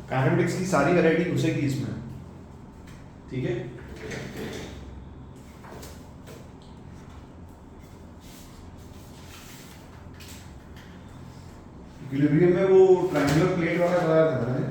Kinematics की सारी variety घुसेगी इसमें, ठीक है। इक्विलिब्रियम में वो ट्रायंगुलर प्लेट वाला बताया था मैंने।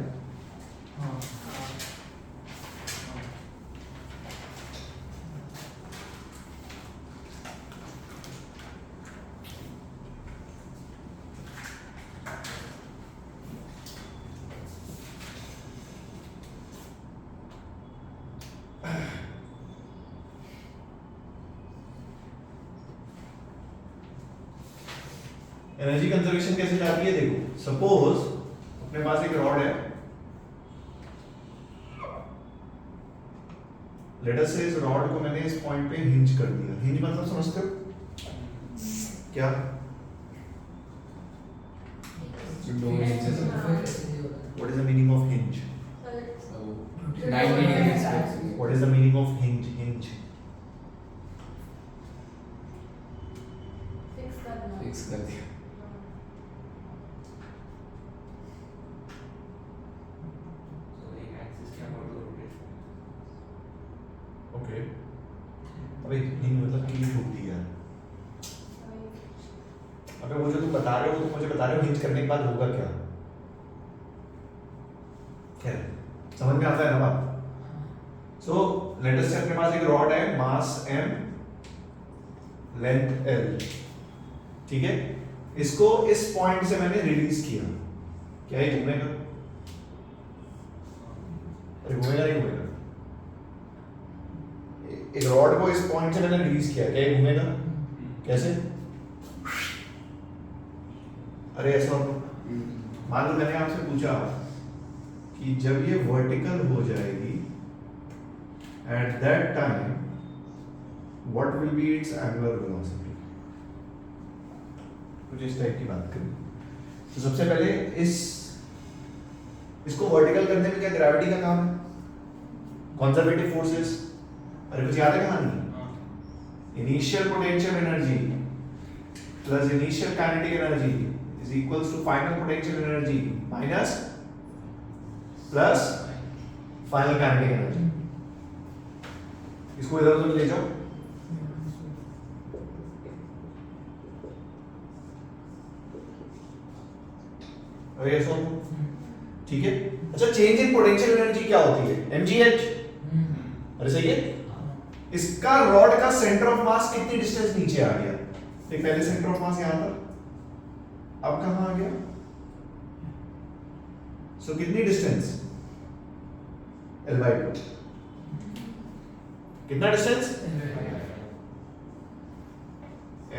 एनर्जी कंजर्वेशन कैसे जाती है देखो, सपोज अपने पास एक रॉड है, लेट अस से इस रॉड को मैंने इस पॉइंट पे हिंज कर दिया। हिंज मतलब समझते हो क्या? What is the meaning of hinge? 90 degrees. What is the meaning of hinge? Hinge fix कर दिया। ओके, अबे हिंज मतलब कील ठोक दी यार। अबे वो जो तुम बता रहे हो, तुम मुझे बता रहे हो हिंज करने के बाद होगा क्या? खैर समझ में आता है ना बात। सो लेट अस से अपने पास एक रॉड है, मास m, लेंथ l, ठीक है। इसको इस पॉइंट से मैंने रिलीज किया, क्या ये घूमेगा? अरे घूमेगा नहीं घूमेगा? एक रॉड को इस पॉइंट से मैंने रिलीज किया, क्या ये घूमेगा? कैसे? अरे ऐसा मान लो मैंने आपसे पूछा कि जब ये वर्टिकल हो जाएगी, at that time what will be it's angular velocity, कुछ इस टाइप की बात करें। तो सबसे पहले इसको वर्टिकल करने में क्या ग्रेविटी का काम है? Conservative forces. अरे कुछ याद है कहानी? Initial potential energy plus initial kinetic energy is equals to final potential energy minus plus final kinetic energy. इसको इधर उधर ले जाओ, अरे ऐसा ठीक है। अच्छा, चेंज इन पोटेंशियल एनर्जी क्या होती है? mgh। अरे सही है। इसका रॉड का सेंटर ऑफ मास कितनी डिस्टेंस नीचे आ गया? देख, पहले सेंटर ऑफ मास यहां था, अब कहां आ गया? सो कितनी डिस्टेंस? l/2। कितना डिस्टेंस?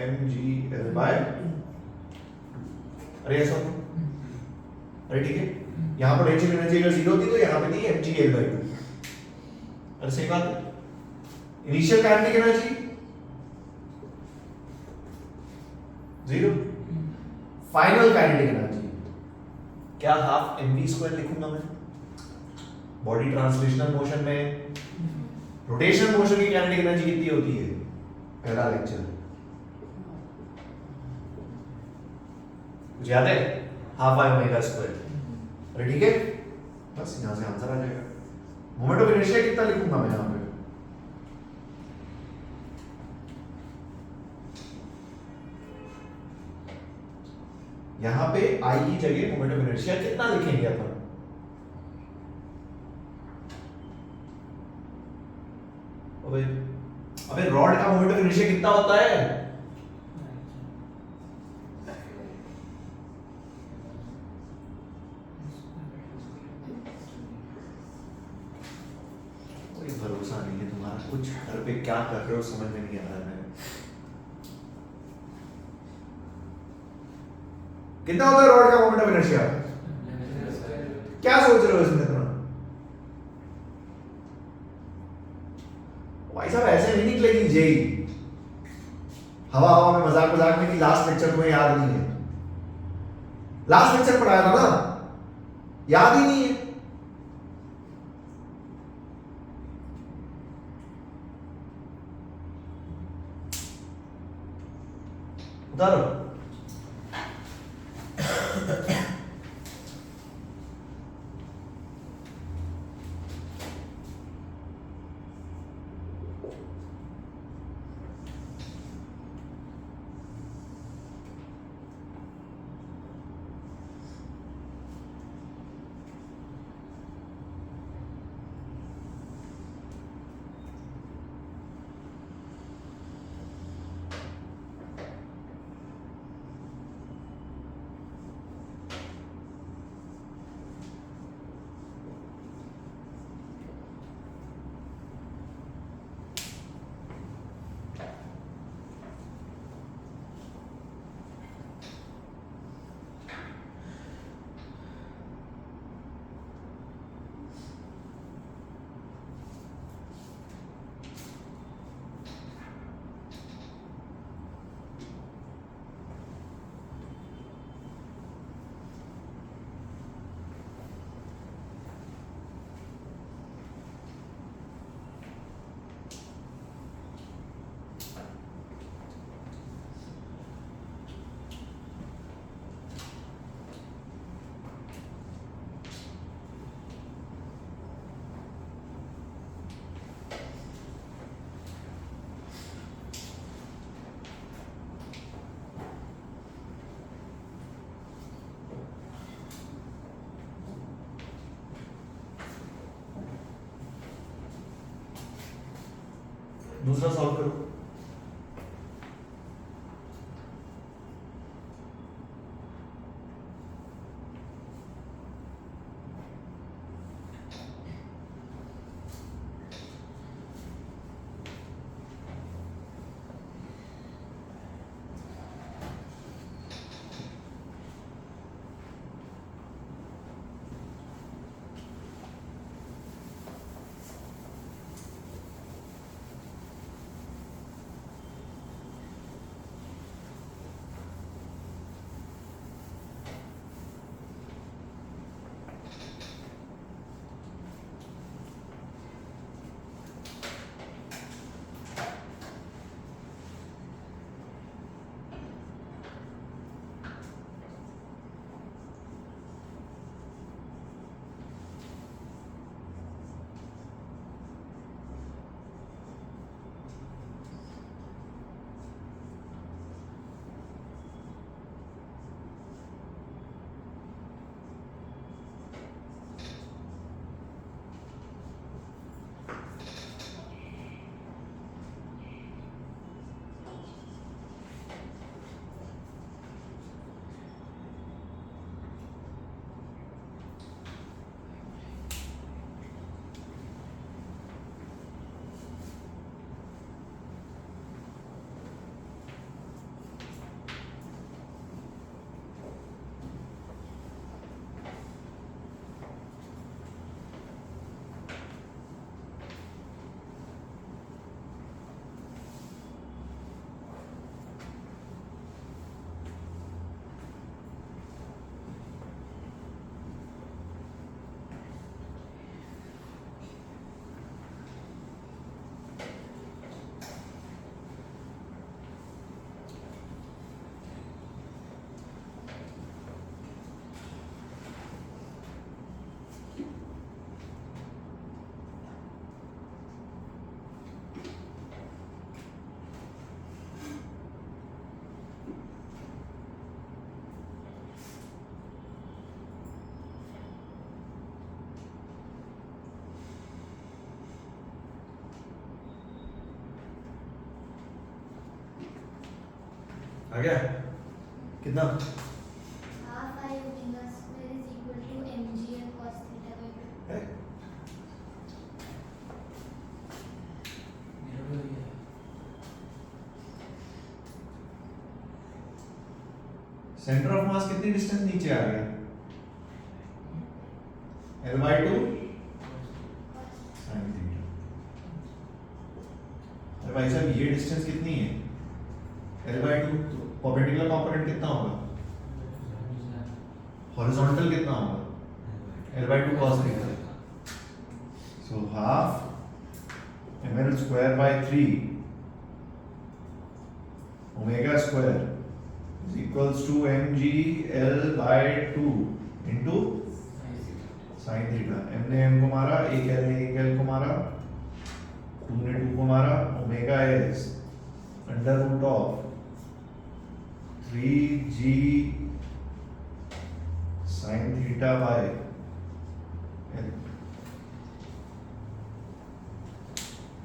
mg l/2। अरे ऐसा, अरे ठीक है, यहां पोटेंशियल एनर्जी अगर 0 थी तो यहां पे थी mg l/2। अरे सही बात है। Initial kinetic energy 0, final kinetic energy क्या? हाफ mv² लिखूंगा मैं। बॉडी ट्रांसलेशनल मोशन में रोटेशनल मोशन की काइनेटिक एनर्जी कितनी होती है? पहला लेक्चर कुछ याद है? Half I omega square. अरे ठीक है, बस यहां से आंसर आ जाएगा। मोमेंट ऑफ इनर्शिया कितना लिखूंगा मैं यहां पे? यहां पे आई की जगह मोमेंट ऑफ इनर्शिया कितना लिखेंगे अपन? अबे रॉड का मोमेंट ऑफ इनर्शिया कितना होता है? कोई भरोसा नहीं है तुम्हारा, कुछ घर पे क्या कर रहे हो समझ में नहीं आ रहा है। कितना होता है रॉड का मोमेंट ऑफ इनर्शिया? क्या सोच रहे हो इसमें इतना? भाई साहब ऐसे नहीं निकलेगी जेई, हवा हवा में मजाक मजाक में कि लास्ट लेक्चर तुम्हें याद नहीं है। लास्ट लेक्चर पढ़ाया था ना, याद ही नहीं है। उतारो। दूसरा सॉल्व करो। आ गया कितना? half I omega square is equal to mg and cos theta by 2. है? सेंटर ऑफ मास कितनी डिस्टेंस नीचे आ गया? L/2 sin theta. अरे भाई साहब ये डिस्टेंस कितनी है? L/2 तो परपेंडिकुलर कंपोनेंट कितना होगा? हॉरिजॉन्टल कितना होगा? L/2 cos theta. So half ml square by 3 omega square is equals to mg L by 2 into sin theta. m ने m को मारा, एक l ने एक l को मारा, 2 ने 2 को मारा, omega is under root of 3g sin theta by l।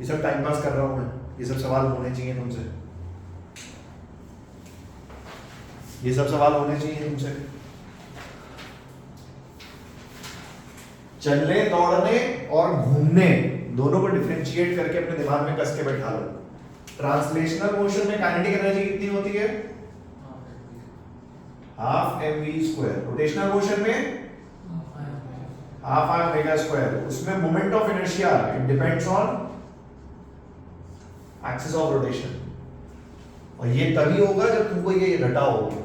ये सब टाइम पास कर रहा हूं मैं, ये सब सवाल होने चाहिए तुमसे, ये सब सवाल होने चाहिए तुमसे। चलने, दौड़ने और घूमने दोनों को डिफरेंशिएट करके अपने दिमाग में कस के बैठा लो। ट्रांसलेशनल मोशन में काइनेटिक एनर्जी कितनी होती है? Half mv square. Rotational motion में हाफ आई ओमेगा स्क्वायर। उसमें moment of inertia it depends on axis of rotation, और ये तभी होगा जब तुमको ये रटा होगा,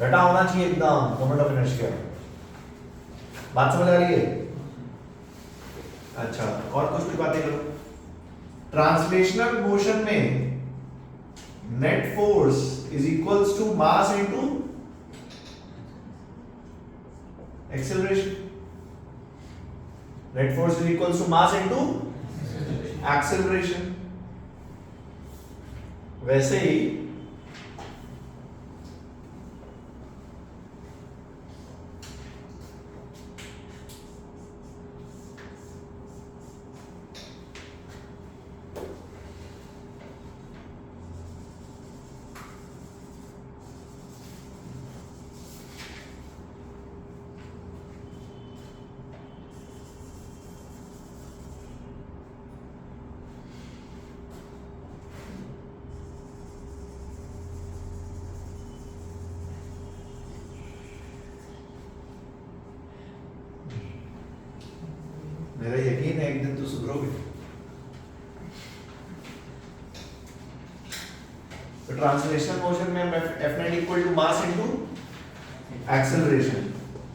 रटा होना चाहिए एकदम मोमेंट ऑफ इनर्शिया। बात समझ आ रही है? अच्छा, और कुछ बातें करो। ट्रांसलेशनल मोशन में net force is equals to mass into acceleration. Net force is equals to mass into acceleration. वैसे ही मेरा यकीन है एक दिन तो सुधरोगे। तो ट्रांसलेशनल मोशन में F net equal to mass into acceleration.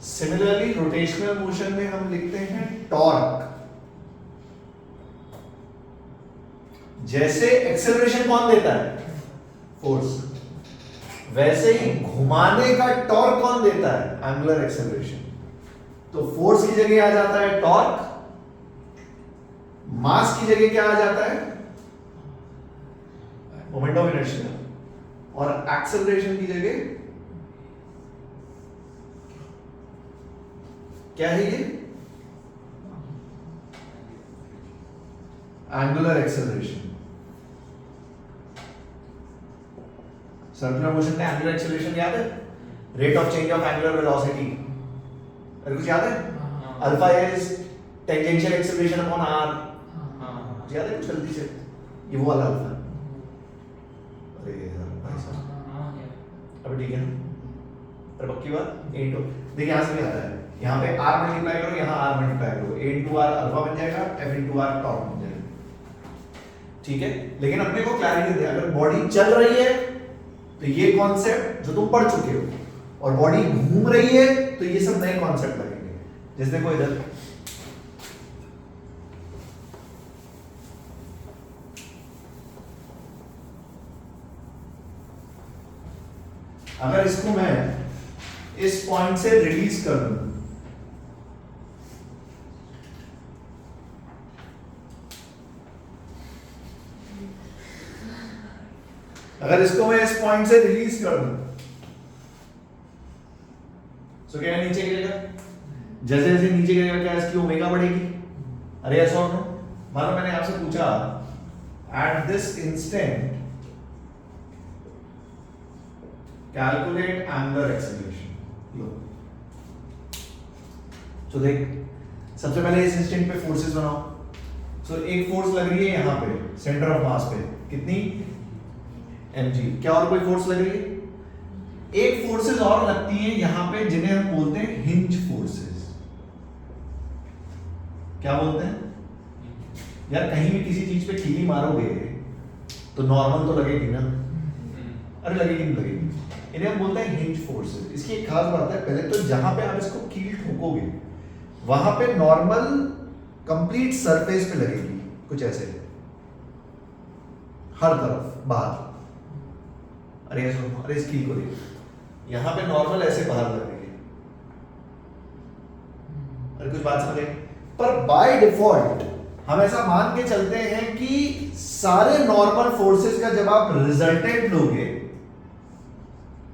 Similarly rotational motion में हम लिखते हैं टॉर्क। जैसे एक्सेलरेशन कौन देता है? फोर्स। वैसे ही घुमाने का टॉर्क कौन देता है? Angular acceleration. तो फोर्स की जगह आ जाता है टॉर्क, मास की जगह क्या आ जाता है? मोमेंट ऑफ इनर्शिया, और एक्सेलरेशन की जगह क्या है? ये एंगुलर एक्सेलरेशन। सर्कुलर मोशन में एंगुलर एक्सेलरेशन याद है? Rate of change of angular velocity. अरे कुछ याद है? Alpha is tangential acceleration upon R. याद है कुछ जल्दी से? ये वो वाला अल्फा। अरे यार भाई साहब, अभी ठीक है ना? अरे पक्की बात। ए टू देखिए यहां से भी आता है, यहाँ पे r मल्टीप्लाई करो, यहाँ r मल्टीप्लाई करो, a इंटू आर अल्फा बन जाएगा, f इंटू आर टॉर्क बन जाएगा। ठीक है, लेकिन अपने को क्लैरिटी दे, अगर बॉडी चल रही है तो ये कॉन्सेप्ट जो तुम पढ़ चुके हो, और बॉडी घूम रही है तो ये सब नए कॉन्सेप्ट लगेंगे। जैसे देखो इधर, अगर इसको मैं इस पॉइंट से रिलीज कर दूं, अगर इसको मैं इस पॉइंट से रिलीज कर दूं तो क्या नीचे गिरेगा? जैसे जैसे नीचे गिरेगा क्या इसकी ओमेगा बढ़ेगी? अरे ऐसा हो, मानो मैंने आपसे पूछा at this instant calculate angular acceleration. लो तो देख, सबसे पहले इस इंस्टेंट पे फोर्सेस बनाओ। सो एक फोर्स लग रही है यहां पे सेंटर ऑफ मास पे, कितनी? mg। क्या और कोई फोर्स लग रही है? एक फोर्सेस और लगती है यहां पे जिन्हें हम बोलते हैं हिंज फोर्सेस। क्या बोलते हैं यार? कहीं भी किसी चीज पे कीली मारोगे तो नॉर्मल तो लगेगी ना? अरे लगेगी नहीं लगेगी? इन्हें हम बोलते हैं हिंज फोर्सेस। इसकी एक खास बात है, पहले तो जहां पे आप इसको कील ठोकोगे वहां पे नॉर्मल कंप्लीट सरफेस पे लगेगी, कुछ ऐसे हर तरफ बाहर। अरे ऐसे, अरे इस कील को देखो, यहां पे नॉर्मल ऐसे बाहर लगेगी। अरे कुछ बात समझे? पर बाय डिफॉल्ट हम ऐसा मान के चलते हैं कि सारे नॉर्मल फोर्सेस का जब आप रिजल्टेंट लोगे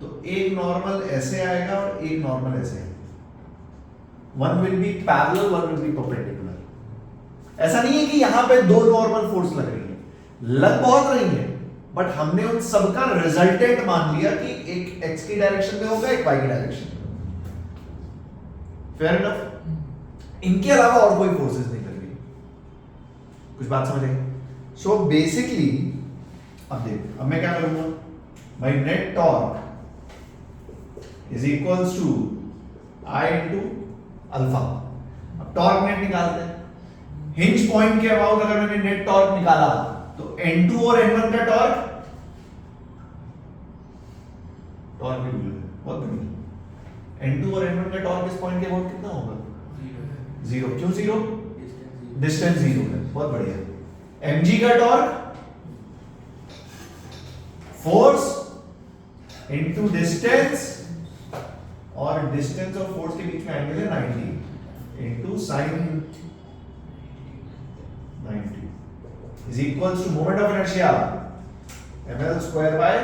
तो एक नॉर्मल ऐसे आएगा और एक नॉर्मल ऐसे आएगा। One will be parallel, one will be perpendicular. ऐसा नहीं है कि यहां पे दो नॉर्मल फोर्स लग रही है, लग बहुत रही है, बट हमने उन सबका रिजल्टेंट मान लिया कि एक x की डायरेक्शन में होगा, एक y की डायरेक्शन में। Fair enough? इनके अलावा और कोई फोर्सेस नहीं लग रही। कुछ बात समझ आई? सो बेसिकली अब देख, अब मैं क्या करूंगा भाई, net torque is equals to I into alpha. अब टॉर्क नेट निकालते हैं। हिंज पॉइंट के अबाउट अगर मैंने नेट टॉर्क निकाला तो N2 और N1 का टॉर्क भी बहुत बढ़िया। N2 और N1 का टॉर्क इस पॉइंट के अबाउट कितना होगा? जीरो। क्यों जीरो? डिस्टेंस जीरो है, बहुत बढ़िया। mg का टॉर्क फोर्स इनटू डिस्टेंस, और डिस्टेंस और फोर्स के बीच में एंगल है 90 into sine 90 is equals to moment of inertia ml square by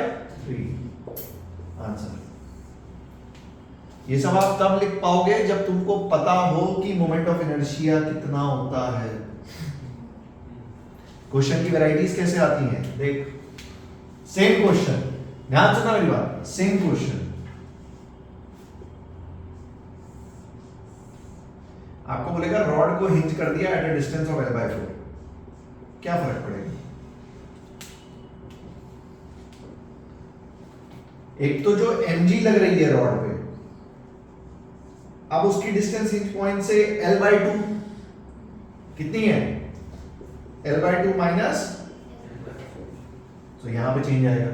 3। Answer. ये सब आप तब लिख पाओगे जब तुमको पता हो कि मोमेंट ऑफ इनर्शिया कितना होता है। क्वेश्चन की वैरायटीज कैसे आती हैं देख। सेम क्वेश्चन, ध्यान सुनना मेरी बात, सेम क्वेश्चन आपको बोलेगा रॉड को हिंज कर दिया eight a distance of L/4, क्या फर्क पड़ेगा? एक तो जो mg लग रही है रॉड पे, अब उसकी डिस्टेंस हिंज पॉइंट से L/2, कितनी है L/2 माइनस, तो यहां पे चेंज आएगा।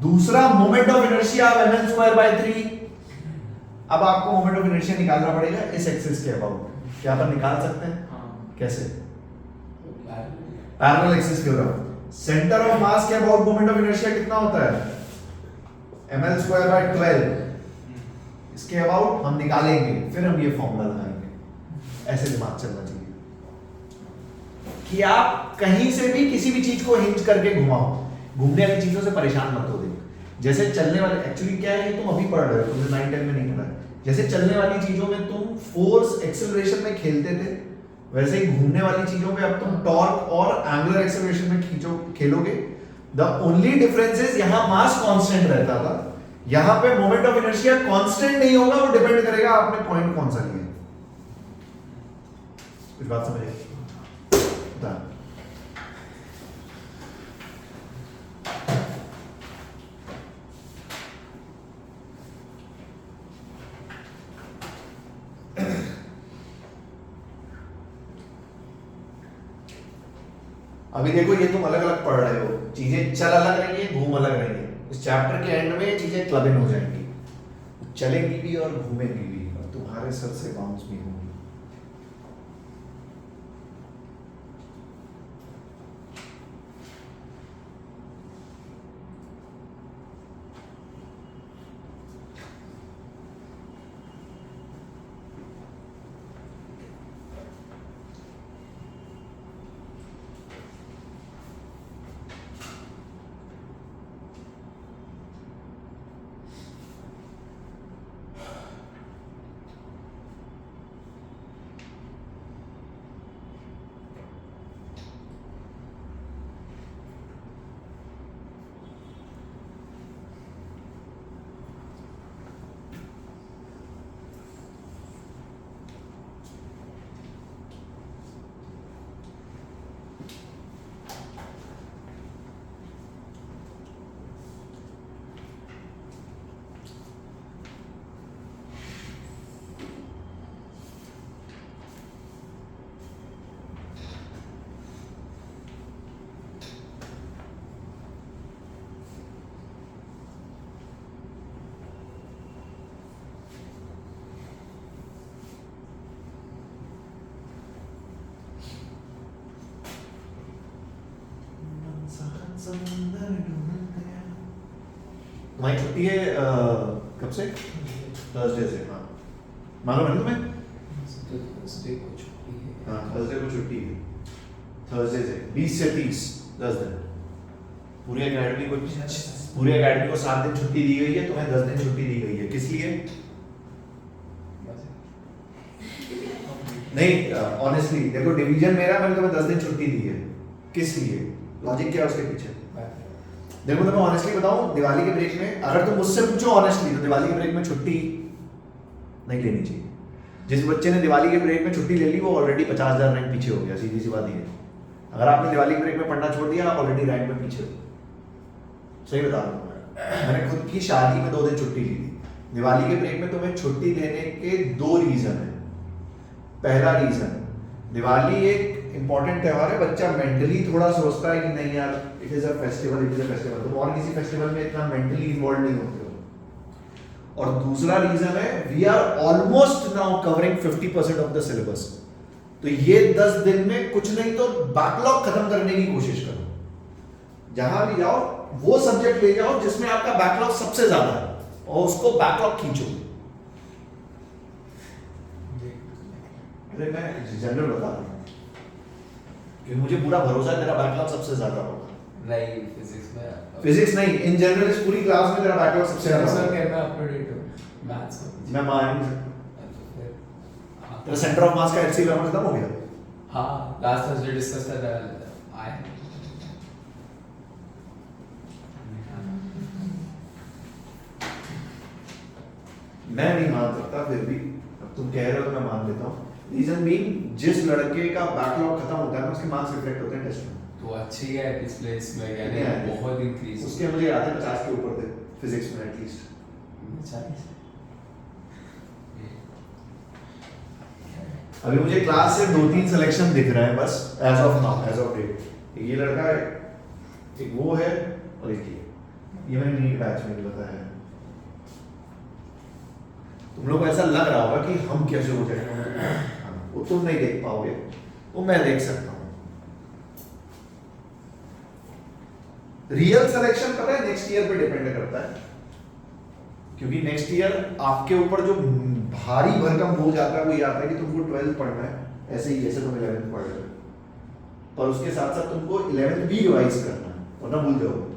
दूसरा moment of inertia of ml²/3। अब आपको मोमेंट ऑफ इनर्शिया निकालना पड़ेगा इस एक्सिस के अबाउट। क्या अपन निकाल सकते हैं? कैसे? पैरेलल एक्सिस के अबाउट। सेंटर ऑफ मास के अबाउट मोमेंट ऑफ इनर्शिया कितना होता है? ml²/12। इसके अबाउट हम निकालेंगे, फिर हम ये फॉर्मूला लगाएंगे। ऐसे दिमाग चलना चाहिए कि आप कहीं से भी किसी भी चीज को हिंज करके घुमाओ, घूमने वाली चीजों से परेशान मत हो। देखो जैसे चलने वाले, एक्चुअली क्या है, तुम अभी पढ़ रहे हो, तुमने 9-10 में नहीं पढ़ा। जैसे चलने वाली चीजों में तुम फोर्स एक्सेलरेशन में खेलते थे, वैसे ही घूमने वाली चीजों में अब तुम टॉर्क और एंगुलर एक्सेलरेशन में खेलोगे। द ओनली डिफरेंस इज यहां मास कांस्टेंट रहता था, यहां पे मोमेंट ऑफ इनर्शिया कांस्टेंट नहीं होगा, वो डिपेंड करेगा आपने पॉइंट कौन सा लिया। कुछ बात समझ आई? अभी देखो ये तुम अलग अलग पढ़ रहे हो, चीजें चल अलग रही है, घूम अलग रही है। इस चैप्टर के एंड में ये चीजें क्लब इन हो जाएंगी, चलेंगी भी और घूमेंगी भी, और तुम्हारे सर से बाउंस भी होंगी। तुम्हारी छुट्टी है कब से? थर्सडे से। हाँ मालूम है ना तुम्हें? थर्सडे को छुट्टी है। हाँ थर्सडे को छुट्टी है, थर्सडे से 20 से 30 10 दिन। पूरी एकेडमी को 7 दिन छुट्टी दी गई है, तुम्हें 10 दिन छुट्टी दी गई है। किस लिए? नहीं ऑनेस्टली देखो, डिवीजन मेरा, मैंने तुम्हें 10 दिन छुट्टी दी है। किस लिए? लॉजिक क्या है उसके पीछे? देखो मैं ऑनेस्टली बताऊं, दिवाली के ब्रेक में अगर तुम मुझसे पूछो ऑनेस्टली, तो दिवाली के ब्रेक में छुट्टी नहीं लेनी चाहिए। जिस बच्चे ने दिवाली के ब्रेक में छुट्टी ले ली वो ऑलरेडी 50,000 रैंक पीछे हो गया, सीधी सी बात ये है। अगर आपने दिवाली के ब्रेक में पढ़ना छोड़ दिया, आप ऑलरेडी रैंक में पीछे हो। सही बता रहा हूँ मैंने खुद की शादी में 2 दिन छुट्टी ली थी। दिवाली के ब्रेक में तुम्हें छुट्टी लेने के 2 रीजन है। पहला रीजन, दिवाली एक इंपॉर्टेंट त्योहार है, बच्चा मेंटली थोड़ा सोचता है कि नहीं यार it is a festival, it is a festival. तुम और किसी फेस्टिवल में इतना मेंटली इन्वॉल्व नहीं होते हो। और दूसरा रीजन है, we are almost now covering 50% of the syllabus. तो ये 10 दिन में कुछ नहीं तो बैकलॉग खत्म करने की कोशिश करो। जहां भी जाओ वो सब्जेक्ट ले जाओ जिसमें आपका बैकलॉग सबसे ज्यादा है, और उसको बैकलॉग खींचो। अरे मैं जनरल बता रहा हूँ क्योंकि मुझे पूरा भरोसा है तेरा बैकलॉग सबसे ज्यादा होगा। नहीं फिजिक्स में, फिजिक्स नहीं, इन जनरल इस पूरी क्लास में तेरा बैकलॉग सबसे ज्यादा सर होगा। कहना अप टू डेट हो मैथ्स में। मैं मान नहीं सकता। तो फिर तेरा सेंटर ऑफ मास का एचसीएफ खत्म हो गया। हाँ लास्ट थर्सडे डिस्कस कर रहा है आए। मैं नहीं मान सकता, फिर भी अब तुम कह रहे हो तो मैं मान लेता हूँ। रीजन बीइंग, जिस लड़के का बैकलॉग खत्म होता है ना उसके मार्क्स रिफ्लेक्ट होते हैं टेस्ट में। तो अच्छी है पिछले इसमें यानी नहीं आए। बहुत इंक्रीज उसके मुझे याद है 50 के ऊपर थे फिजिक्स में एटलीस्ट। अभी मुझे क्लास से 2-3 सिलेक्शन दिख रहे हैं बस as of now, as of date. ये लड़का है, एक वो है और एक ये मैंने नीट बैच में बताया है। तुम लोग को ऐसा लग रहा होगा कि हम कैसे हो जाएंगे, वो तुम नहीं देख पाओगे, वो मैं देख सकता हूँ। रियल सिलेक्शन पता है नेक्स्ट ईयर पे डिपेंड करता है, क्योंकि नेक्स्ट ईयर आपके ऊपर जो भारी भरकम बोझ आता है वो ये आता है कि तुमको 12th पढ़ना है, ऐसे ही जैसे तुम 11th पढ़ रहे हो, पर उसके साथ साथ तुमको 11th भी रिवाइज करना है वरना भूल जाओगे।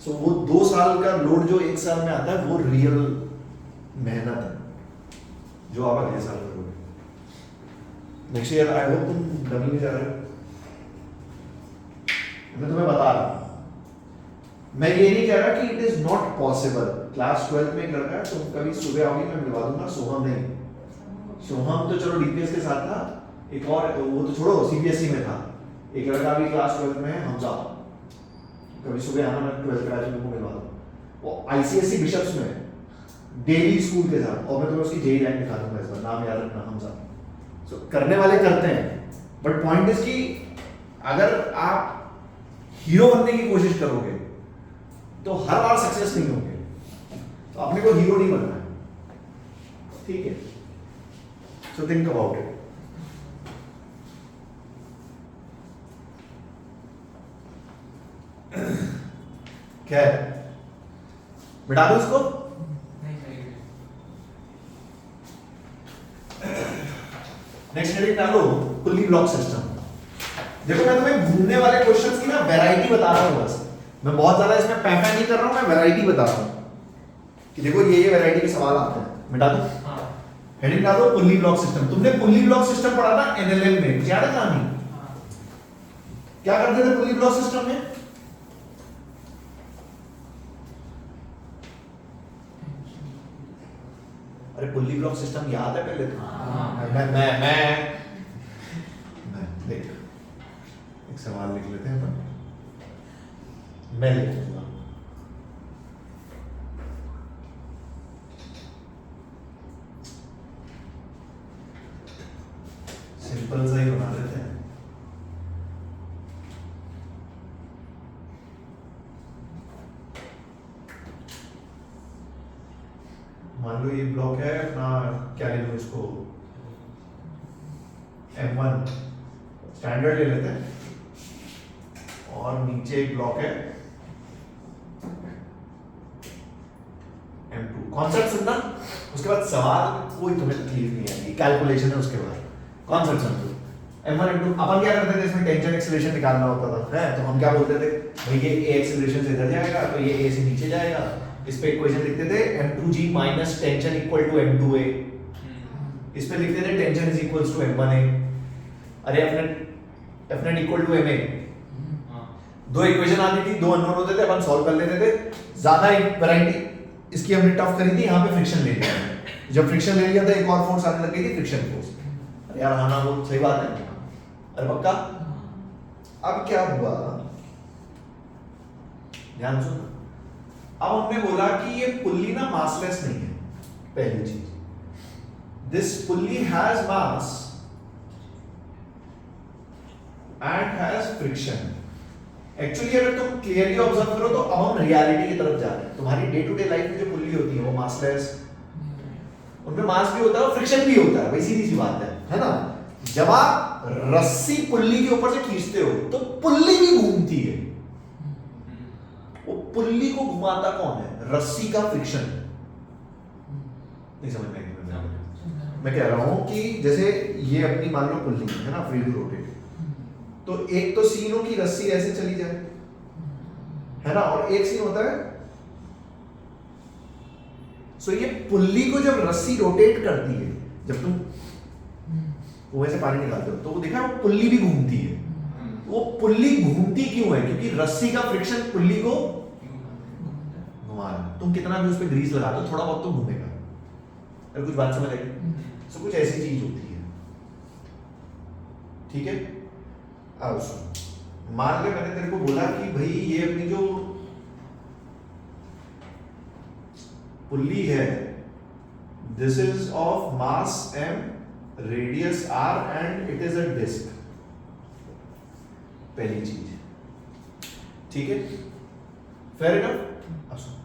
सो वो 2 साल का लोड जो 1 साल में आता है वो रियल मेहनत है जो आप अगले साल करोगे। नेक्स्ट ईयर आई होप तुम डबल में जा रहे हो, मैं तुम्हें बता रहा हूं। मैं ये नहीं कह रहा कि it is not possible. Class 12th में एक लड़का है, तुम कभी सुबह आओगी मैं मिलवा दूंगा, सोहम नहीं, सोहम तो चलो डीपीएस के साथ था, एक और वो तो छोड़ो सीबीएसई में था, एक लड़का भी क्लास 12th में है, हमजा। कभी सुबह आना, मैं 12th बैच में मिलवा दूंगा। वो आईसीएसई बिशप्स में डेली स्कूल के साथ, और मैं तुम्हें उसकी जेई रैंक दिखा दूंगा इस बार, नाम याद रखना, हमजा। सो करने वाले करते हैं, बट पॉइंट इज कि अगर आप हीरो बनने की कोशिश करोगे तो हर बार सक्सेस नहीं होंगे, तो अपने को हीरो नहीं बनना है, ठीक है। So think about it. क्या है, मिटा दो इसको। नेक्स्ट हेडिंग डालो पुल्ली ब्लॉक सिस्टम। देखो मैं तुम्हें घूमने वाले क्वेश्चंस की ना वैरायटी बता रहा हूं, बस मैं बहुत ज्यादा इसमें पैफा नहीं कर रहा हूं, मैं वैरायटी बता रहा हूं कि देखो ये वैरायटी के सवाल आते हैं। मिटा दो, हेडिंग डालो पुल्ली ब्लॉक सिस्टम। तुमने पुल्ली ब्लॉक सिस्टम पढ़ा था एनएलएम में, याद है कहानी? क्या करते थे पुल्ली ब्लॉक सिस्टम में? अरे पुल्ली ब्लॉक सिस्टम याद है पहले तो? मैं देख एक सवाल लिख लेते हैं अपन, मैं लिख लूंगा। सिंपल सा ही बना लेते हैं। मान लो ये ब्लॉक है अपना, क्या ले लो इसको, M1 स्टैंडर्ड ले लेते हैं, और नीचे एक ब्लॉक है M2। कॉन्सेप्ट सुनना, उसके बाद सवाल कोई तुम्हें तकलीफ नहीं आएगी, कैलकुलेशन है उसके बाद। कॉन्सेप्ट समझो, M1 M2 अपन क्या करते थे, इसमें टेंशन एक्सेलरेशन निकालना होता था, है तो हम क्या बोलते थे भाई ये A एक्सेलरेशन से इधर जाएगा तो ये A से नीचे जाएगा, इस पे इक्वेशन लिखते थे M2G minus tension equal to M2A, इस पे लिखते थे tension is equals to M1A, अरे F net equal to MA। दो इक्वेशन आती थी, दो अननोन होते थे, अपन सॉल्व कर लेते थे। ज्यादा एक वैरायटी इसकी हमने टफ करी थी, यहाँ पे फ्रिक्शन ले लिया, जब फ्रिक्शन ले लिया था एक और फोर्स आने लग गई थी, फ्रिक्शन फोर्स। अरे यार हाँ ना, वो सही बात है, अरे पक्का। अब क्या हुआ, ध्यान सुन, अब हमने बोला कि ये पुल्ली ना मासलेस नहीं है, पहली चीज, this pulley has mass and has friction. Actually अगर तुम क्लियरली ऑब्जर्व करो तो अब हम रियलिटी की तरफ जा रहे हैं। तुम्हारी डे टू डे लाइफ में जो पुल्ली होती है वो मासलेस, उनमें मास भी होता है और फ्रिक्शन भी होता है, वही सीधी सी बात है ना। जब आप रस्सी पुल्ली के ऊपर से खींचते हो तो पुल्ली भी घूमती है, वो पुल्ली को घुमाता कौन है? रस्सी का फ्रिक्शन। नहीं समझ में? मैं कह रहा हूं कि जैसे ये अपनी मान लो पुल्ली है ना, फ्री टू रोटेट, तो एक तो सीन हो कि रस्सी ऐसे चली जाए, है ना, और एक सीन होता है सो ये पुल्ली को जब रस्सी रोटेट करती है, जब तुम कुएं से पानी निकालते हो तो वो देखा वो पुल्ली भी घूमती है। वो पुल्ली घूमती क्यों है? क्योंकि रस्सी का फ्रिक्शन पुल्ली को घुमा रहा है। तुम कितना भी उस पर ग्रीस लगा दो, थोड़ा बहुत तो घूमेगा। अगर कुछ बात समझ आई? सो कुछ ऐसी चीज होती है, ठीक है। अब सुन, मान ले मैंने तेरे को बोला कि भाई ये अपनी जो पुल्ली है, this is of mass m radius r and it is a disc, पहली चीज, ठीक है, फेयर इनफ। अब सुनो,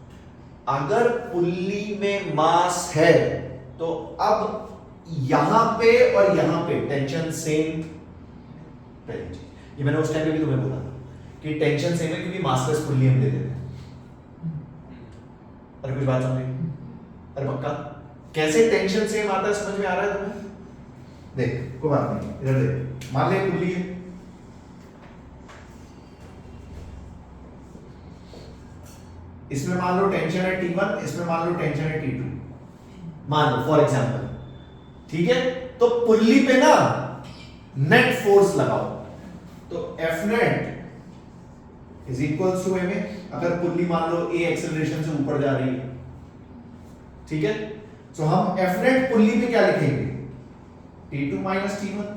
अगर पुल्ली में मास है तो अब यहां पे और यहां पे टेंशन सेम, पहली चीज। ये मैंने उस टाइम पे भी तुम्हें बोला था कि टेंशन सेम है क्योंकि मासलेस पुल्ली हम दे देते हैं। अरे कुछ बात समझ, अरे पक्का कैसे टेंशन सेम आता है, समझ में आ रहा है तुम्हें? देख कोई बात नहीं, इधर देख, मान ले पुल्ली है, इसमें मान लो टेंशन है T1, इसमें मान लो टेंशन है T2, मान लो फॉर एग्जांपल, ठीक है। तो पुल्ली पे ना नेट फोर्स लगाओ, तो F net is equals to m। अगर पुल्ली मान लो a एक्सेलरेशन से ऊपर जा रही है, ठीक है, तो हम F नेट पुल्ली पे क्या लिखेंगे, T2 माइनस T1,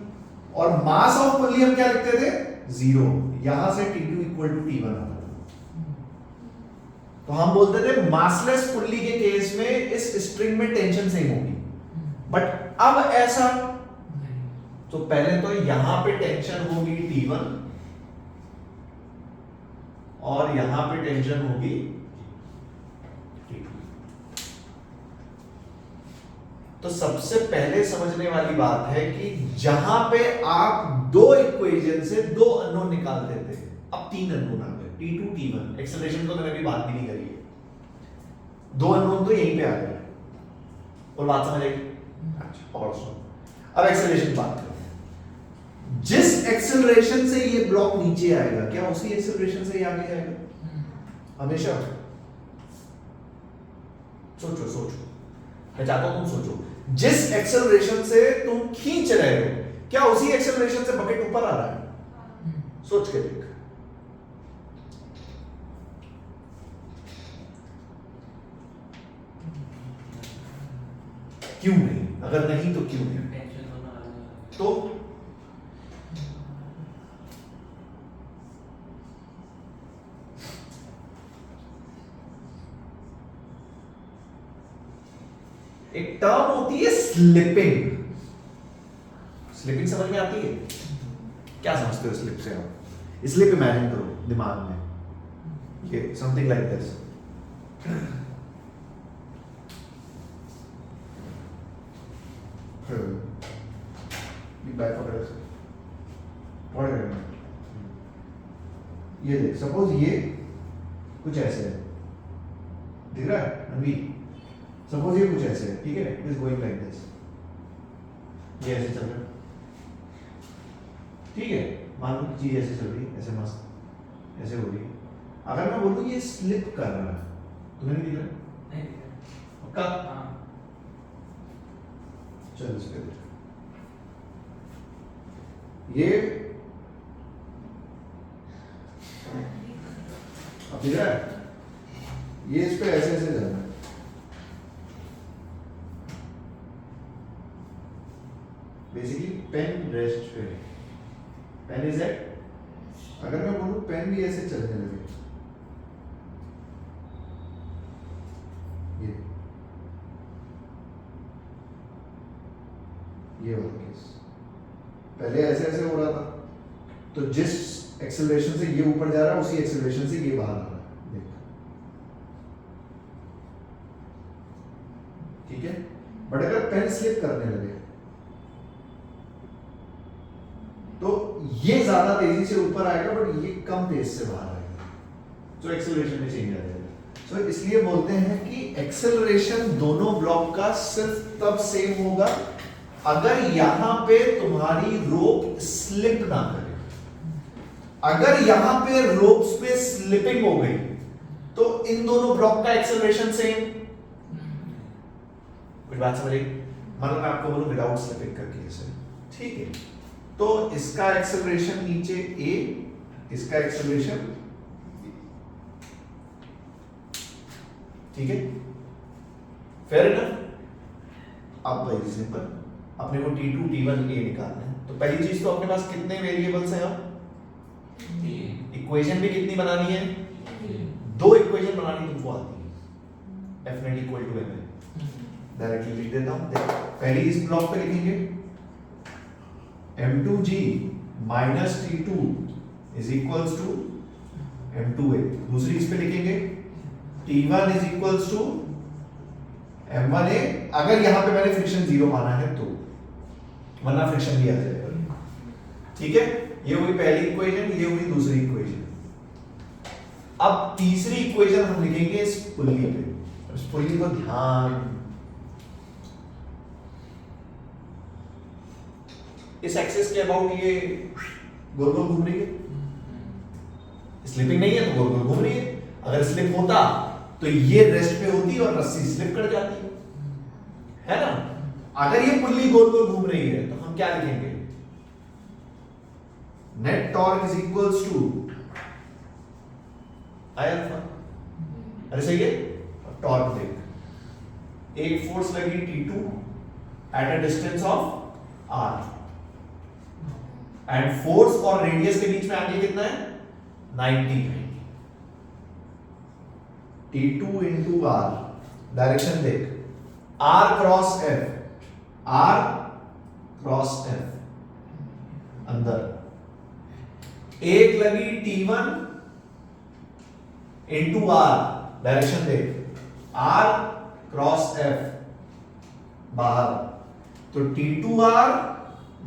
और मास ऑफ पुल्ली हम क्या लिखते थे, 0, यहां से T2 इक्वल टू T1 आता था। तो हम बोलते थे मासलेस पुल्ली के केस में इस स्ट्रिंग में टेंशन सेम होगी, बट अब ऐसा, तो पहले तो यहां पे टेंशन होगी T1 और यहां पे टेंशन होगी T2। तो सबसे पहले समझने वाली बात है कि जहां पे आप दो इक्वेशन से दो अननोन निकालते थे, अब तीन अननोन आ गए, T2 T1, एक्सेलरेशन तो मैंने अभी बात भी नहीं करी है, दो अननोन तो यहीं पे आ गए, और बात समझ आई? अच्छा, और सुनो, अब एक्सेलरेशन की बात करते हैं। जिस एक्सेलरेशन से ये ब्लॉक नीचे आएगा, क्या उसी एक्सेलरेशन से ये आगे जाएगा हमेशा? सोचो सोचो, मैं चाहता हूं तुम सोचो, जिस एक्सेलरेशन से तुम खींच रहे हो, क्या उसी एक्सेलरेशन से बकेट ऊपर आ रहा है? सोच के देख। क्यों नहीं? अगर नहीं तो क्यों नहीं? तो एक टर्म होती है स्लिपिंग। स्लिपिंग समझ में आती है? क्या समझते हो स्लिप से आप? स्लिप इमेजिन करो दिमाग में, ये समथिंग लाइक दिस। ये देख, सपोज ये कुछ ऐसे है, दिख रहा है अनवी? सपोज ये कुछ ऐसे है, ठीक है, it is going like this, ये ऐसे चल रहा है, ठीक है, मान लो चीज ऐसे चल रही है, ऐसे मस्त ऐसे हो रही है। अगर मैं बोलूं ये स्लिप कर रहा है, तुम्हें नहीं दिख रहा? नहीं पक्का? चल इस पे देख, ये अब दिख रहा है, ये इस पे ऐसे ऐसे जा रहा है, बेसिकली पेन रेस्ट पे, पेन इज एट, अगर मैं बोलूं पेन भी ऐसे चलने लगे, ये वाला केस, पहले ऐसे ऐसे हो रहा था, तो जिस एक्सेलरेशन से ये ऊपर जा रहा है उसी एक्सेलरेशन से ये बाहर आ रहा है, देख, ठीक है। बट अगर पेन स्लिप करने लगे तो ये ज्यादा तेजी से ऊपर आएगा, बट ये कम तेज से बाहर आएगा, तो एक्सेलरेशन में चेंज आ जाएगा। सो इसलिए बोलते हैं कि एक्सेलरेशन दोनों ब्लॉक का सिर्फ तब सेम होगा अगर यहां पे तुम्हारी रोप स्लिप ना करे। अगर यहां पे रोप्स पे स्लिपिंग हो गई तो इन दोनों ब्लॉक का एक्सेलरेशन सेम। कुछ बात समझ आई? मतलब मैं आपको बोलूं विदाउट स्लिपिंग का केस है, ठीक है, तो इसका एक्सेलरेशन नीचे a, इसका एक्सेलरेशन, ठीक है, फेयर इनफ। अब वेरी सिंपल, अपने को T2 T1 A निकालना है, तो पहली चीज तो अपने पास कितने वेरिएबल्स हैं? अब इक्वेशन भी कितनी बनानी है? दो इक्वेशन बनानी तुमको आती है, F net equal to m। Directly लिख देता हूं, देखो पहली इस ब्लॉक पे लिखेंगे m2g minus t2 is equals to m2a। दूसरी इस पे लिखेंगे t1 is equals to m1a, अगर यहां पे मैंने फ्रिक्शन 0 माना है तो, वरना फ्रिक्शन भी आ जाएगा। ठीक है, ये हुई पहली इक्वेशन, ये हुई दूसरी इक्वेशन। अब तीसरी इक्वेशन हम लिखेंगे इस पुल्ली पे। इस पुल्ली को ध्यान, इस एक्सिस के अबाउट ये गोल गोल घूम रही है, स्लिपिंग नहीं है तो गोल गोल घूम रही है। अगर स्लिप होता तो ये रेस्ट पे होती और रस्सी स्लिप कर जाती है ना। अगर ये पुल्ली गोल गोल घूम रही है तो हम क्या लिखेंगे, net torque is equals to I alpha. अरे सही है, टॉर्क देख, एक फोर्स लगी T2 at a distance of R, and force और रेडियस के बीच में एंगल कितना है, 90। T2 इंटू R, डायरेक्शन देख, R cross F, R cross F अंदर, एक लगी T1 इंटू R, डायरेक्शन देख, R क्रॉस F बाहर, तो T2R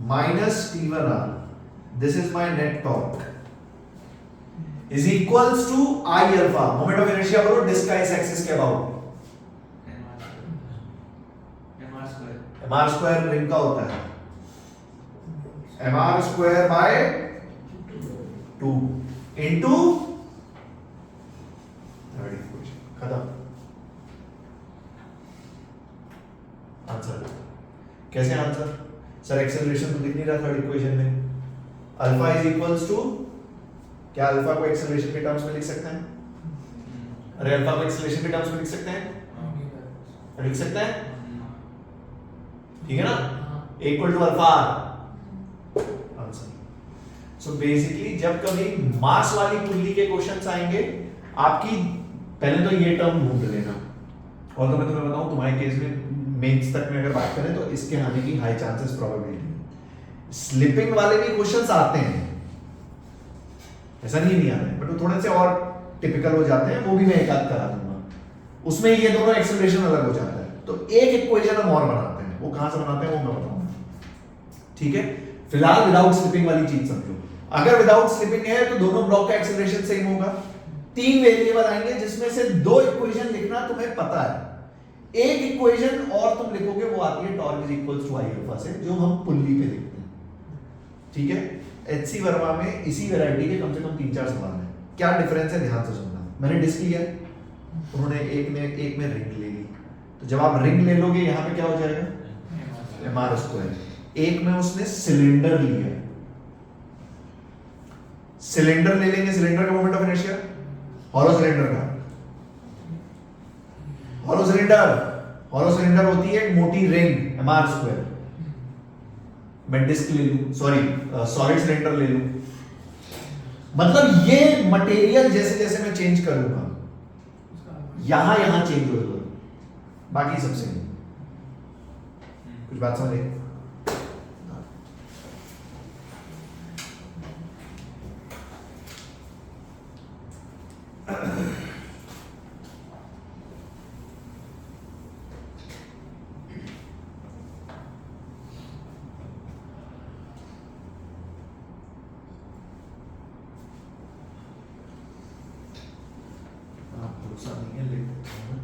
minus T1R, this is my net torque, is equals to I alpha. Moment of inertia बोलो disc का इस एक्सिस के अबाउट, mr स्क्वायर रिंग का होता है, mr स्क्वायर बाय 2 इंटू खत्म। आंसर कैसे आंसर, सर एक्सेलरेशन तो दिख नहीं रहा थर्ड इक्वेशन में। अल्फा इज इक्वल्स टू, क्या अल्फा को एक्सेलरेशन के टर्म्स में लिख सकते हैं? अरे अल्फा को एक्सेलरेशन के टर्म्स में लिख सकते हैं, लिख सकते हैं, ठीक है ना, equal to alpha. Answer. So basically जब कभी मास वाली पुल्ली के क्वेश्चंस आएंगे, आपकी पहले तो ये टर्म ढूंढ लेना, और तो मैं तुम्हें बताऊं तुम्हारे केस में मेंस तक में अगर बात करें तो इसके आने की हाई चांसेस प्रोबेबिलिटी। स्लिपिंग वाले भी क्वेश्चंस आते हैं, ऐसा नहीं आ रहा है, बट वो थोड़े से और टिपिकल हो जाते हैं, वो भी मैं एक आध करा दूंगा। उसमें ये दोनों एक्सेलरेशन अलग हो जाता है, तो एक इक्वेशन हम और बनाते हैं, वो कहां से बनाते हैं वो मैं बताऊंगा। ठीक है, फिलहाल विदाउट स्लिपिंग वाली चीज समझो। अगर विदाउट स्लिपिंग है तो दोनों ब्लॉक का एक्सेलरेशन सेम होगा। 3 वेरिएबल आएंगे जिसमें से 2 इक्वेशन लिखना तुम्हें पता है, एक इक्वेशन और तुम लिखोगे वो आती है torque is equals to I alpha से, जो हम पुल्ली पे लिखते हैं। ठीक है, एचसी वर्मा में इसी वैरायटी के कम से कम 3-4 सवाल हैं। क्या डिफरेंस है ध्यान से सुनना। मैंने डिस्क लिया, उन्होंने एक में रिंग ले ली, तो जब आप रिंग ले लोगे यहां पे क्या हो जाएगा, mr स्क्वायर। एक में उसने सिलेंडर लिया, सिलेंडर ले लेंगे, सिलेंडर का moment of inertia, hollow cylinder का, हॉलो सिलेंडर होती है एक मोटी रिंग mr स्क्वायर। मैं डिस्क ले लूं, सॉरी सॉलिड सिलेंडर ले लूं, मतलब ये मटेरियल जैसे जैसे मैं चेंज करूंगा यहां चेंज होगा, बाकी सब सेम। कुछ बात समझे? भरोसा नहीं है, लिख देता हूं मैं।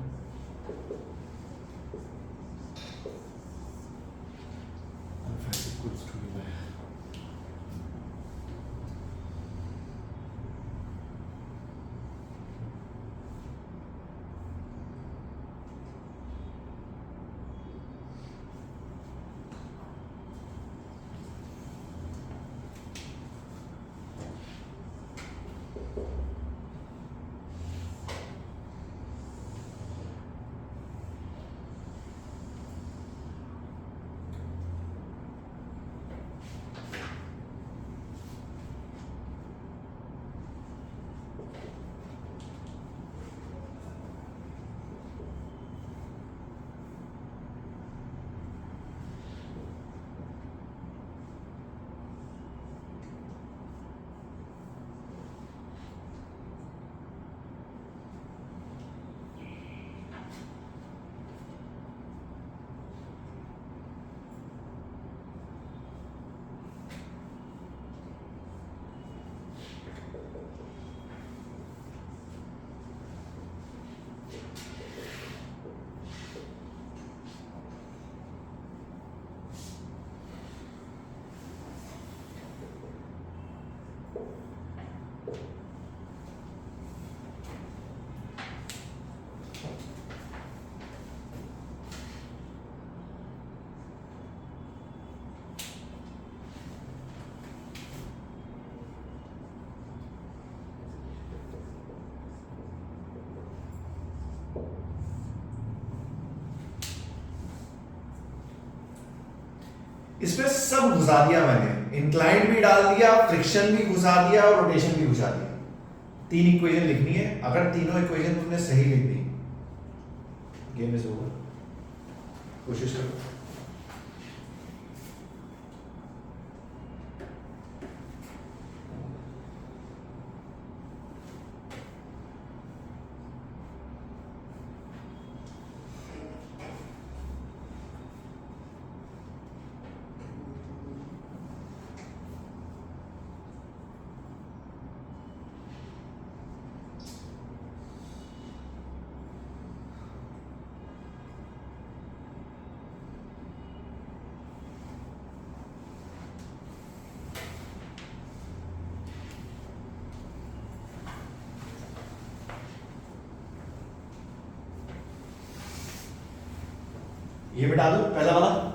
इसमें सब घुसा दिया मैंने, इंक्लाइंड भी डाल दिया, फ्रिक्शन भी घुसा दिया और रोटेशन भी घुसा दिया। 3 इक्वेशन लिखनी है, अगर तीनों इक्वेशन तुमने सही लिख दी गेम इज ओवर। कोशिश करो। ये मिटा दो पहला वाला।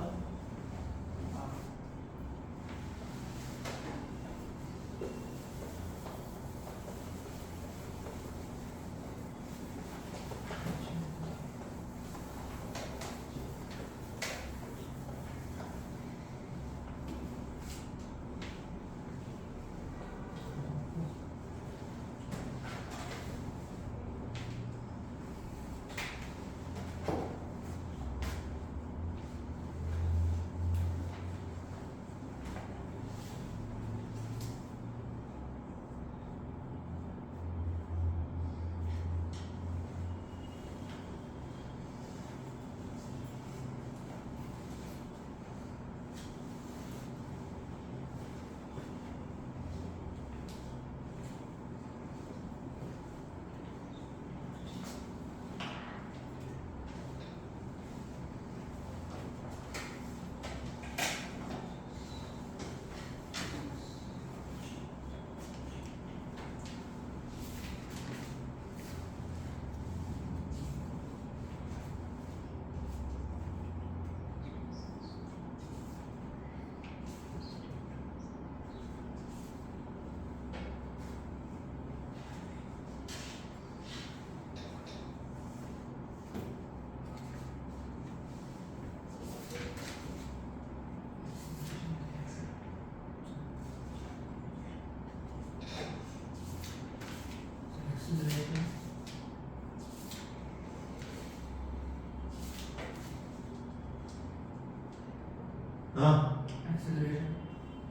हाँ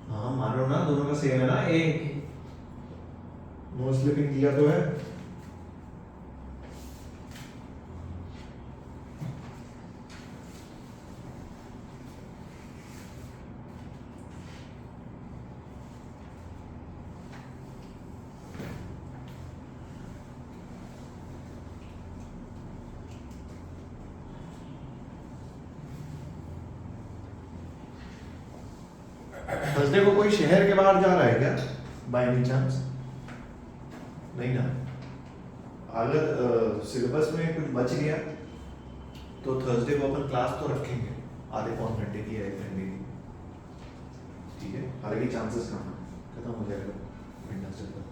हाँ मान लो ना, दोनों का सेम है ना। ए नो स्लिपिंग दिया तो है। थर्सडे को कोई शहर के बाहर जा रहा है क्या बाय एनी चांस? नहीं ना। अगर सिलेबस में कुछ बच गया तो थर्सडे को अपन क्लास तो रखेंगे, आधे पौन घंटे की या 1 घंटे की, ठीक है। हालांकि चांसेस कम है, खत्म हो जाएगा वेडनेसडे तक।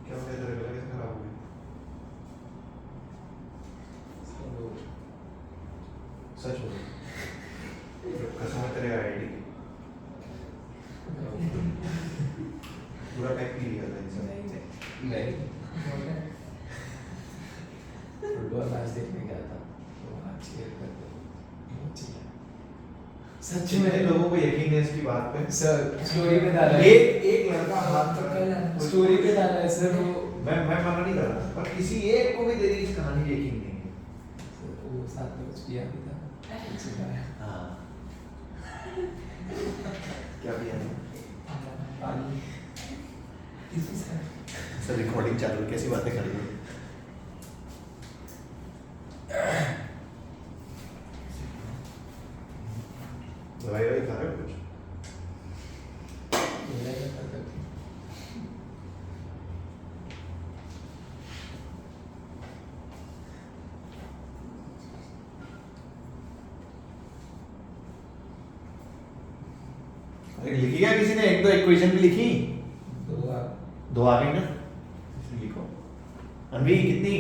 क्या हो गया तेरे गला कैसे खराब हो गया? कसम है तेरे आईडी पूरा पैक पी लिया था इनसे नहीं फुटबॉल मैच देखने गया था तो वहाँ चीयर करते बहुत चिल्ला सच में लोगों को यकीन है इसकी बात पे सर स्टोरी पे डाला है एक लड़का हाथ पकड़ स्टोरी पे डाला है सर वो मैं मना नहीं कर रहा पर किसी एक को भी तेरी इस कहानी पे यकीन नहीं है सर, वो साथ में कुछ पिया भी था चिल्लाया हाँ क्या पिया पानी किसी से सर रिकॉर्डिंग चालू है, कैसी बातें कर रही हो दवाई ववाई खा रहे हो कुछ मेरा क्या पता था अरे लिखी क्या किसी ने एक दो इक्वेशन भी लिखी तो आप दो आ गई ना इसलिए लिखो अनवी कितनी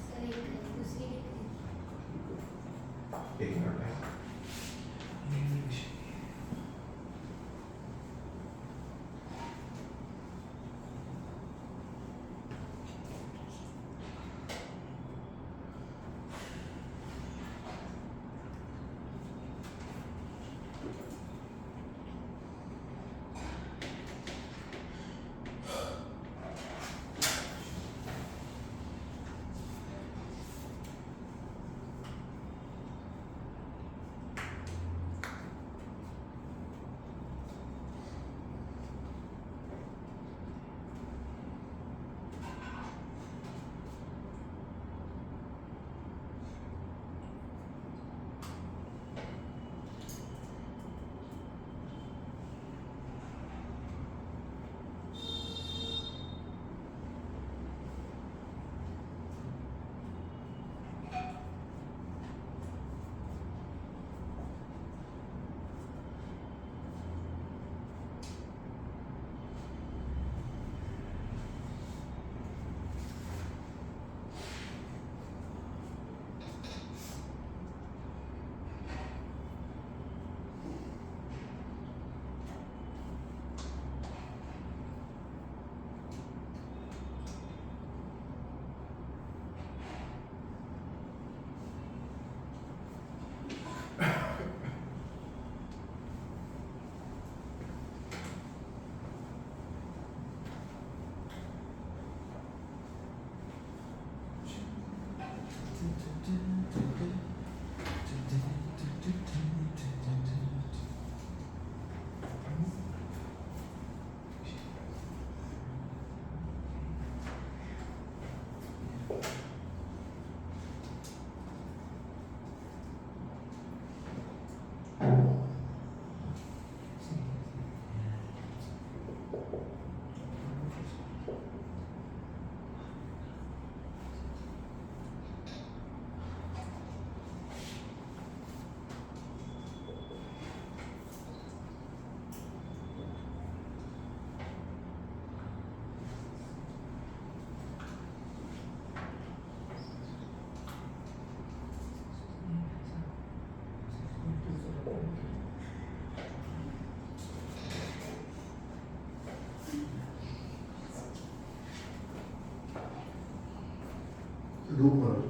सर एक दूसरी लिख दी। एक मिनट है लूप मारो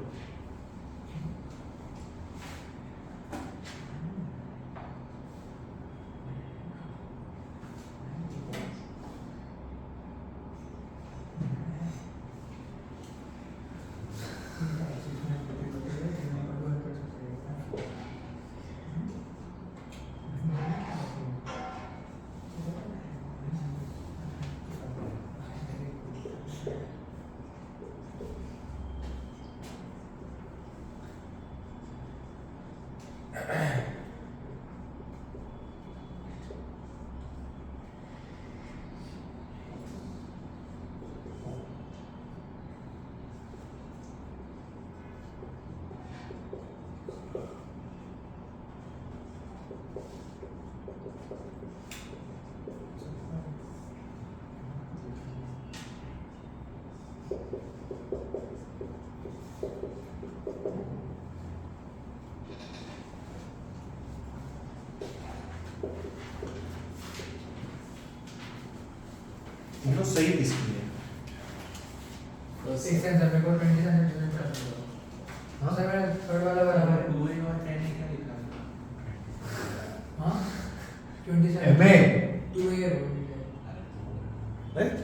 तो सही किसकी है? सिक्स आंसर मेरे को 20 आंसर डिफरेंट कर दो। हाँ? सर मेरा थर्ड वाला बराबर है। 2a और 10a क्या लिखा है? हाँ 27 MA 2a right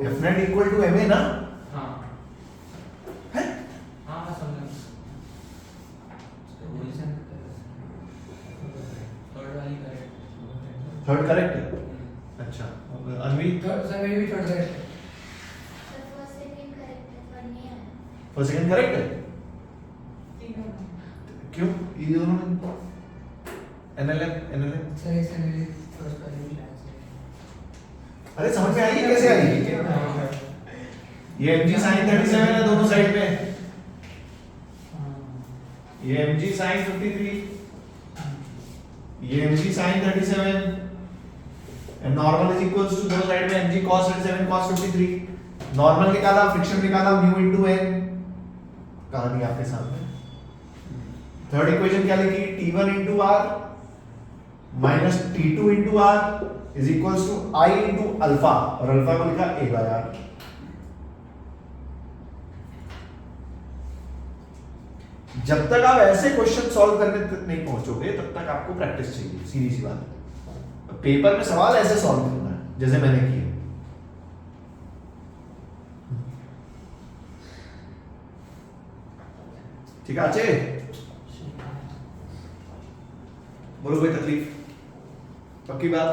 F net equal to MA ना हाँ है हाँ मैं समझा। थर्ड वाली करेक्ट। थर्ड करेक्ट है अच्छा अनवी थर्ड सर मेरी भी थर्ड करेक्ट है। सर फर्स्ट सेकंड करेक्ट है, थर्ड नहीं आया। फर्स्ट सेकंड करेक्ट है क्यों ये दोनों में NLM सर एक से मेरी फर्स्ट वाली भी शायद से। अरे समझ में आई कैसे आई ये mg sin 37 है दोनों साइड पे ये mg sin 53 ये mg sin 37 and normal is equals to दोनों साइड में mg cos 37 cos 53 नॉर्मल निकाला फ्रिक्शन निकाला mu into n कहानी आपके सामने थर्ड इक्वेशन क्या लिखी t1 into r minus t2 into r is equals to I into alpha और अल्फा को लिखा a by r जब तक आप ऐसे क्वेश्चन सॉल्व करने तक नहीं पहुंचोगे तब तक आपको प्रैक्टिस चाहिए सीधी सी बात है पेपर में सवाल ऐसे सॉल्व करना है जैसे मैंने किया ठीक है अच्छे बोलो कोई तकलीफ पक्की बात